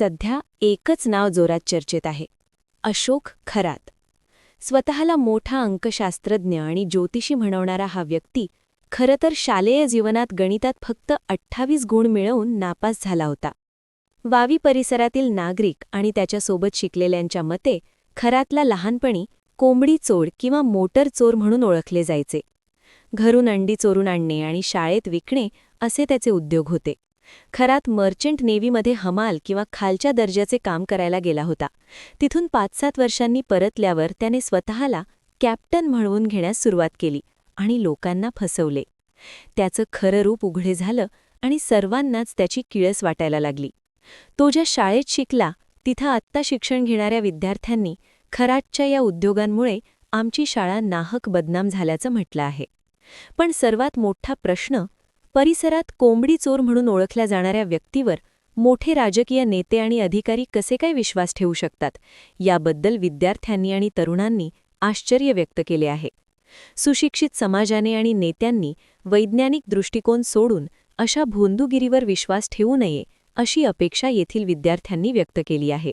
सध्या एकच नाव जोरात चर्चेत आहे, अशोक खरात. स्वतःला मोठा अंकशास्त्रज्ञ आणि ज्योतिषी म्हणवणारा हा व्यक्ती खरं तर शालेय जीवनात गणितात फक्त 28 गुण मिळवून नापास झाला होता. वावी परिसरातील नागरिक आणि त्याच्यासोबत शिकलेल्यांच्या मते खरातला लहानपणी कोंबडी चोर किंवा मोटर चोर म्हणून ओळखले जायचे. घरून अंडी चोरून आणणे आणि शाळेत विकणे असे त्याचे उद्योग होते. खरात मर्चंट नेव्हीमध्ये हमाल किंवा खालच्या दर्जाचे काम करायला गेला होता. तिथून 5-7 वर्षांनी परतल्यावर त्याने स्वतःला कॅप्टन म्हणवून घेण्यास सुरुवात केली आणि लोकांना फसवले. त्याचं खरं रूप उघडे झालं आणि सर्वांनाच त्याची किळस वाटायला लागली. तो ज्या शाळेत शिकला तिथं आत्ता शिक्षण घेणाऱ्या विद्यार्थ्यांनी खरातच्या या उद्योगांमुळे आमची शाळा नाहक बदनाम झाल्याचं म्हटलं आहे. पण सर्वात मोठा प्रश्न, परिसरात कोंबडी चोर म्हणून ओळखल्या जाणाऱ्या व्यक्तीवर मोठे राजकीय नेते आणि अधिकारी कसे काय विश्वास ठेवू शकतात, याबद्दल विद्यार्थ्यांनी आणि तरुणांनी आश्चर्य व्यक्त केले आहे. सुशिक्षित समाजाने आणि नेत्यांनी वैज्ञानिक दृष्टिकोन सोडून अशा भोंदूगिरीवर विश्वास ठेवू नये, अशी अपेक्षा येथील विद्यार्थ्यांनी व्यक्त केली आहे.